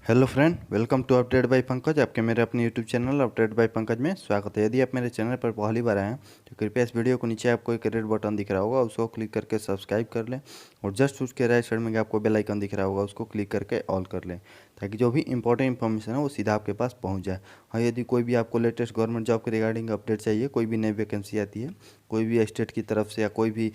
Hello friend, welcome to update by Pankaj. आपके मेरे अपने YouTube channel update by Pankaj में स्वागत है। यदि आप मेरे चैनल पर पहली बार आए हैं तो कृपया इस वीडियो को नीचे आपको एक रेड बटन दिख रहा होगा, उसको क्लिक करके सब्सक्राइब कर लें और जस्ट उसके राइट साइड में आपको बेल आइकन दिख रहा होगा, उसको क्लिक करके ऑल कर लें ताकि जो भी इंपॉर्टेंट इन्फॉर्मेशन है वो सीधा आपके पास पहुँच जाए। हाँ, यदि कोई भी आपको लेटेस्ट गवर्नमेंट जॉब के रिगार्डिंग अपडेट चाहिए, कोई भी नई वैकेंसी आती है कोई भी स्टेट की तरफ से या कोई भी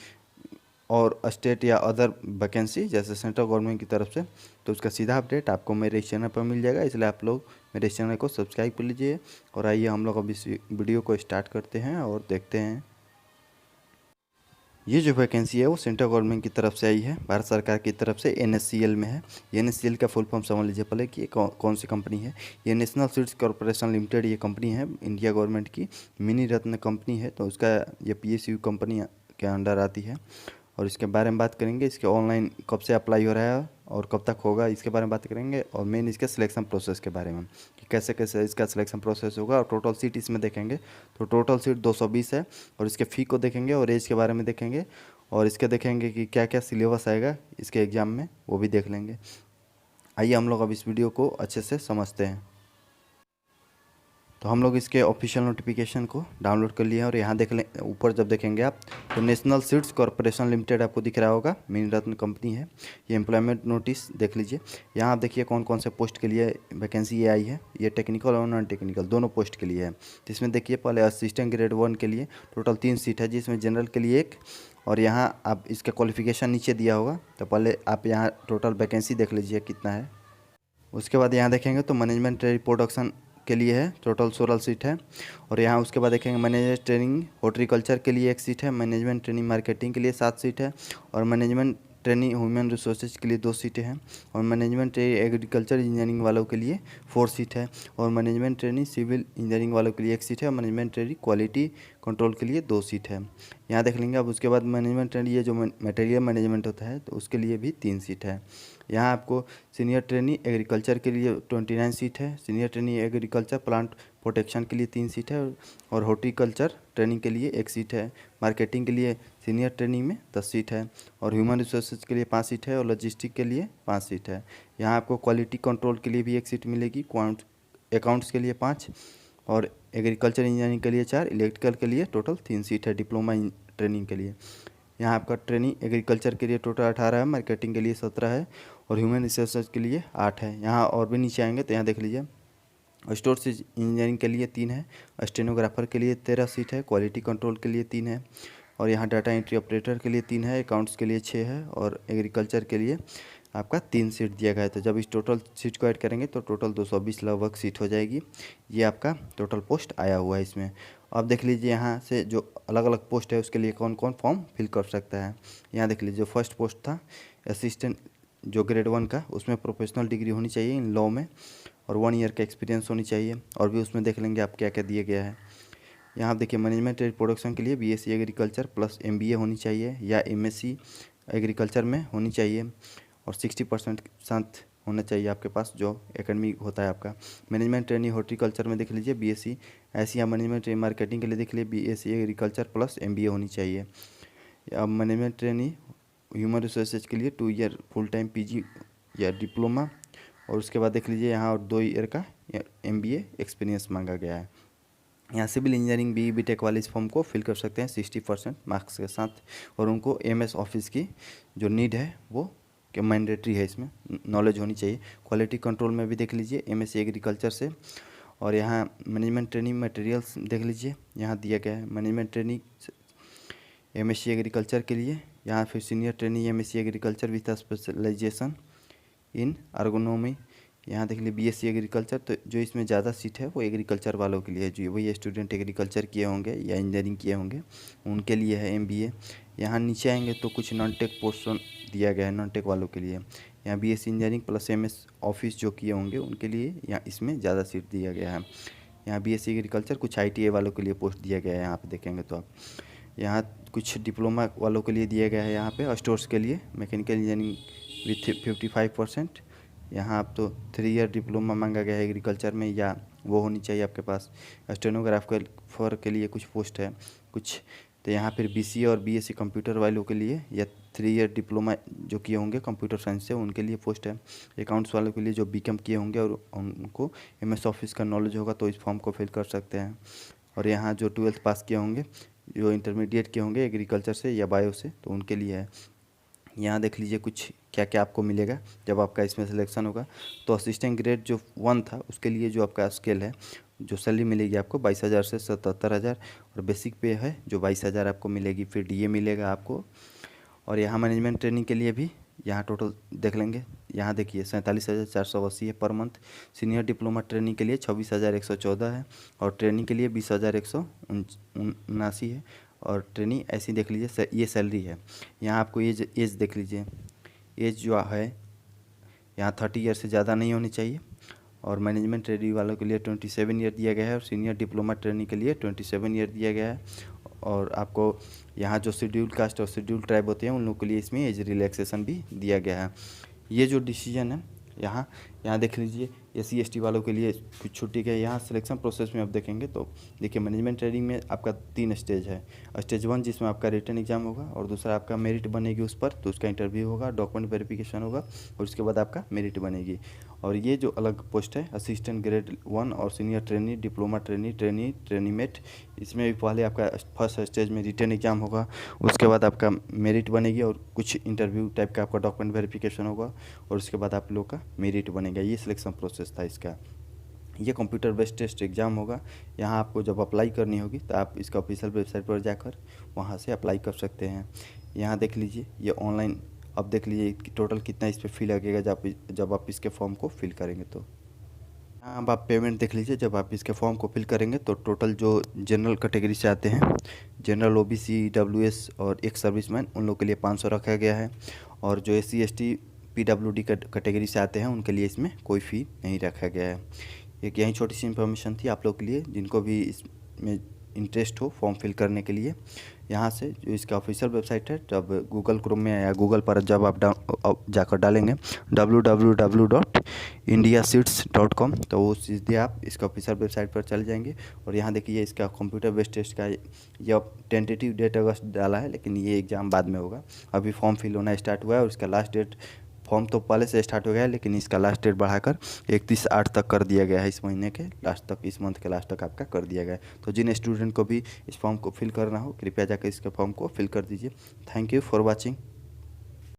और स्टेट या अदर वैकेंसी जैसे सेंट्रल गवर्नमेंट की तरफ से, तो उसका सीधा अपडेट आपको मेरे इस चैनल पर मिल जाएगा। इसलिए आप लोग मेरे इस चैनल को सब्सक्राइब कर लीजिए और आइए हम लोग अब इस वीडियो को स्टार्ट करते हैं और देखते हैं। ये जो वैकेंसी है वो सेंट्रल गवर्नमेंट की तरफ से आई है, भारत सरकार की तरफ से NSCL में है। NSCL का फुल फॉर्म समझ लीजिए पहले कि ये कौन सी कंपनी है। ये नेशनल सीड्स कॉरपोरेशन लिमिटेड ये कंपनी है, इंडिया गवर्नमेंट की मिनी रत्न कंपनी है। तो उसका ये PSU कंपनी के अंडर आती है और इसके बारे में बात करेंगे। इसके ऑनलाइन कब से अप्लाई हो रहा है और कब तक होगा, इसके बारे में बात करेंगे। और मेन इसके सिलेक्शन प्रोसेस के बारे में कि कैसे कैसे इसका सिलेक्शन प्रोसेस होगा और टोटल सीट इसमें देखेंगे। तो टोटल सीट 220 है और इसके फ़ी को देखेंगे और एज के बारे में देखेंगे और इसके देखेंगे कि क्या क्या सिलेबस आएगा इसके एग्ज़ाम में, वो भी देख लेंगे। आइए हम लोग अब इस वीडियो को अच्छे से समझते हैं। तो हम लोग इसके ऑफिशियल नोटिफिकेशन को डाउनलोड कर लिए हैं और यहाँ देख लें, ऊपर जब देखेंगे आप तो नेशनल सीड्स कॉरपोरेशन लिमिटेड आपको दिख रहा होगा, मिनी रत्न कंपनी है। ये एम्प्लॉयमेंट नोटिस देख लीजिए। यहाँ आप देखिए कौन कौन से पोस्ट के लिए वैकेंसी ये आई है। ये टेक्निकल और नॉन टेक्निकल दोनों पोस्ट के लिए है। तो इसमें देखिए पहले असिस्टेंट ग्रेड 1 के लिए टोटल 3 सीट है, जिसमें जनरल के लिए 1 और यहाँ आप इसका क्वालिफिकेशन नीचे दिया होगा। तो पहले आप यहाँ टोटल वैकेंसी देख लीजिए कितना है। उसके बाद यहाँ देखेंगे तो मैनेजमेंट प्रोडक्शन के लिए है, टोटल 16 सीट है। और यहाँ उसके बाद देखेंगे मैनेजमेंट ट्रेनिंग हॉर्टिकल्चर के लिए 1 सीट है, मैनेजमेंट ट्रेनिंग मार्केटिंग के लिए 7 सीट है और मैनेजमेंट ट्रेनिंग ह्यूमन रिसोर्सेज के लिए 2 सीटें हैं और मैनेजमेंट एग्रीकल्चर इंजीनियरिंग वालों के लिए 4 सीट है और मैनेजमेंट ट्रेनिंग सिविल इंजीनियरिंग वालों के लिए 1 सीट है और मैनेजमेंट ट्रेनिंग क्वालिटी कंट्रोल के लिए 2 सीट है। यहाँ देख लेंगे। अब उसके बाद मैनेजमेंट ट्रेनिंग ये जो मटेरियल मैनेजमेंट होता है तो उसके लिए भी 3 सीट है। यहाँ आपको सीनियर ट्रेनी एग्रीकल्चर के लिए 29 सीट है, senior trainee agriculture plant protection के लिए 3 सीट है और हॉर्टिकल्चर ट्रेनिंग के लिए 1 सीट है। मार्केटिंग के लिए सीनियर ट्रेनिंग में 10 सीट है और ह्यूमन रिसोर्सेज के लिए 5 सीट है और लॉजिस्टिक के लिए 5 सीट है। यहाँ आपको क्वालिटी कंट्रोल के लिए भी 1 सीट मिलेगी, अकाउंट्स के लिए 5 और एग्रीकल्चर इंजीनियरिंग के लिए 4, इलेक्ट्रिकल के लिए टोटल 3 सीट है डिप्लोमा ट्रेनिंग के लिए। यहाँ आपका ट्रेनिंग एग्रीकल्चर के लिए टोटल 18 है, मार्केटिंग के लिए 17 है और ह्यूमन रिसोर्सेज के लिए 8 है। यहाँ और भी नीचे आएंगे तो यहाँ देख लीजिए स्टोर इंजीनियरिंग के लिए 3 है, स्टेनोग्राफर के लिए 13 सीट है, क्वालिटी कंट्रोल के लिए 3 है और यहाँ डाटा एंट्री ऑपरेटर के लिए 3 है, अकाउंट्स के लिए 6 है और एग्रीकल्चर के लिए आपका 3 सीट दिया गया है। तो जब इस टोटल सीट को ऐड करेंगे तो टोटल 220 लगभग सीट हो जाएगी। ये आपका टोटल पोस्ट आया हुआ है इसमें। अब देख लीजिए यहाँ से जो अलग अलग पोस्ट है उसके लिए कौन कौन फॉर्म फिल कर सकता है। यहाँ देख लीजिए जो फर्स्ट पोस्ट था असिस्टेंट जो ग्रेड 1 का, उसमें प्रोफेशनल डिग्री होनी चाहिए इन लॉ में और 1 ईयर का एक्सपीरियंस होनी चाहिए। और भी उसमें देख लेंगे आप क्या क्या दिया गया है। यहाँ आप देखिए मैनेजमेंट एंड प्रोडक्शन के लिए BSc एग्रीकल्चर प्लस MBA होनी चाहिए या MSc एग्रीकल्चर में होनी चाहिए और 60% साथ होना चाहिए आपके पास जो एकेडमिक होता है आपका। मैनेजमेंट ट्रेनिंग हॉर्टिकल्चर में देख लीजिए BSc, ऐसी या मैनेजमेंट ट्रेनिंग मार्केटिंग के लिए देख लीजिए BSc एग्रीकल्चर प्लस MBA होनी चाहिए। अब मैनेजमेंट ट्रेनिंग ह्यूमन रिसोर्सेज के लिए 2 ईयर फुल टाइम PG या डिप्लोमा और उसके बाद देख लीजिए यहाँ और 2 ईयर का MBA एक्सपीरियंस मांगा गया है। यहाँ सिविल इंजीनियरिंग BE-BTech वाले इस फॉर्म को फिल कर सकते हैं 60% मार्क्स के साथ और उनको MS ऑफिस की जो नीड है वो कि मैंडेटरी है, इसमें नॉलेज होनी चाहिए। क्वालिटी कंट्रोल में भी देख लीजिए MSc एग्रीकल्चर से और यहाँ मैनेजमेंट ट्रेनिंग मटेरियल्स देख लीजिए यहाँ दिया गया है। मैनेजमेंट ट्रेनिंग MSc एग्रीकल्चर के लिए यहाँ फिर senior training MSc agriculture with specialization in अर्गोनॉमी। यहाँ देख लीजिए BSc एग्रीकल्चर। तो जो इसमें ज़्यादा सीट है वो एग्रीकल्चर वालों के लिए है, जो वही स्टूडेंट एग्रीकल्चर किए होंगे या इंजीनियरिंग किए होंगे उनके लिए है MBA। यहाँ नीचे आएंगे तो कुछ नॉन टेक पोर्शन दिया गया है नॉन टेक वालों के लिए। यहाँ BSc engineering plus MS office जो किए होंगे उनके लिए यहाँ इसमें ज़्यादा सीट दिया गया है। यहाँ BSc एग्रीकल्चर कुछ ITA वालों के लिए पोस्ट दिया गया है। यहाँ पे देखेंगे तो आप यहाँ कुछ डिप्लोमा वालों के लिए दिया गया है। यहाँ पे स्टोर्स के लिए मैकेनिकल इंजीनियरिंग विथ 55%। यहाँ आप तो 3 ईयर डिप्लोमा मांगा गया है एग्रीकल्चर में या वो होनी चाहिए आपके पास। स्टेनोग्राफर के लिए कुछ पोस्ट है कुछ। तो यहाँ फिर BCA और BSc कंप्यूटर वालों के लिए या 3 ईयर डिप्लोमा जो किए होंगे कंप्यूटर साइंस से उनके लिए पोस्ट है। अकाउंट्स वालों के लिए जो बीकॉम किए होंगे और उनको एमएस ऑफिस का नॉलेज होगा तो इस फॉर्म को फिल कर सकते हैं। और यहाँ जो 12th पास किए होंगे, जो इंटरमीडिएट किए होंगे एग्रीकल्चर से या बायो से, तो उनके लिए है। यहाँ देख लीजिए कुछ क्या क्या आपको मिलेगा जब आपका इसमें सिलेक्शन होगा। तो असिस्टेंट ग्रेड जो 1 था उसके लिए जो आपका स्केल है, जो सैलरी मिलेगी आपको 22,000 से 77,000, और बेसिक पे है जो 22,000 आपको मिलेगी। फिर डीए मिलेगा आपको। और यहाँ मैनेजमेंट ट्रेनिंग के लिए भी यहाँ टोटल देख लेंगे। यहाँ देखिए 47,480 है per month. Senior diploma training के लिए 26,114 है, और ट्रेनिंग के लिए 20,179 है। और ट्रेनिंग ऐसी देख लीजिए, ये सैलरी है। यहाँ आपको एज देख लीजिए, एज जो है यहाँ 30 ईयर से ज़्यादा नहीं होनी चाहिए। और मैनेजमेंट ट्रेनिंग वालों के लिए 27 ईयर दिया गया है, और सीनियर डिप्लोमा ट्रेनिंग के लिए 27 ईयर दिया गया है। और आपको यहाँ जो शेड्यूल कास्ट और शेड्यूल ट्राइब होते हैं उन लोगों के लिए इसमें एज रिलैक्सेशन भी दिया गया है। ये जो डिसीजन है यहाँ देख लीजिए, SC ST वालों के लिए कुछ छुट्टी के यहाँ सिलेक्शन प्रोसेस में आप देखेंगे तो देखिए मैनेजमेंट ट्रेनिंग में आपका 3 स्टेज है। स्टेज 1 जिसमें आपका रिटन एग्जाम होगा, और दूसरा आपका मेरिट बनेगी उस पर, तो उसका इंटरव्यू होगा, डॉक्यूमेंट वेरिफिकेशन होगा, और उसके बाद आपका मेरिट बनेगी। और ये जो अलग पोस्ट है असिस्टेंट ग्रेड 1 और सीनियर ट्रेनी, डिप्लोमा ट्रेनी, ट्रेनीमेट, इसमें भी पहले आपका फर्स्ट स्टेज में रिटन एग्जाम होगा, उसके बाद आपका मेरिट बनेगी और कुछ इंटरव्यू टाइप का आपका डॉक्यूमेंट वेरिफिकेशन होगा, और उसके बाद आप लोग का मेरिट बनेगा। ये सिलेक्शन प्रोसेस था इसका। ये कंप्यूटर बेस्ड टेस्ट एग्ज़ाम होगा। यहाँ आपको जब अप्लाई करनी होगी तो आप इसका ऑफिशियल वेबसाइट पर जाकर वहाँ से अप्लाई कर सकते हैं। यहाँ देख लीजिए ये ऑनलाइन, अब देख लीजिए कि टोटल कितना इस पर फी लगेगा जब आप इसके फॉर्म को फिल करेंगे। तो यहाँ अब आप पेमेंट देख लीजिए, जब आप इसके फॉर्म को फिल करेंगे तो टोटल जो जनरल कैटेगरी से आते हैं, जनरल, OBC, WS और एक सर्विसमैन, उन लोग के लिए 500 रखा गया है। और जो SC ST PWD कैटेगरी से आते हैं उनके लिए इसमें कोई फ़ी नहीं रखा गया है। एक यही छोटी सी इन्फॉर्मेशन थी आप लोग के लिए, जिनको भी इसमें इंटरेस्ट हो फॉर्म फिल करने के लिए। यहाँ से जो इसका ऑफिशियल वेबसाइट है, जब गूगल क्रोम में या गूगल पर जब आप जाकर डालेंगे www.indiaseats.com, तो वो सीधे आप इसका ऑफिशियल वेबसाइट पर चले जाएंगे। और यहाँ देखिए इसका कंप्यूटर बेस्ड टेस्ट का ये टेंटेटिव डेट अगस्त डाला है, लेकिन ये एग्ज़ाम बाद में होगा। अभी फॉर्म फिल होना स्टार्ट हुआ है, और इसका लास्ट डेट, फॉर्म तो पहले से स्टार्ट हो गया है लेकिन इसका लास्ट डेट बढ़ाकर 31/8 तक कर दिया गया है। इस महीने के लास्ट तक, इस मंथ के लास्ट तक आपका कर दिया गया है। तो जिन स्टूडेंट को भी इस फॉर्म को फिल करना हो कृपया जाकर इसके फॉर्म को फिल कर दीजिए। Thank you for watching.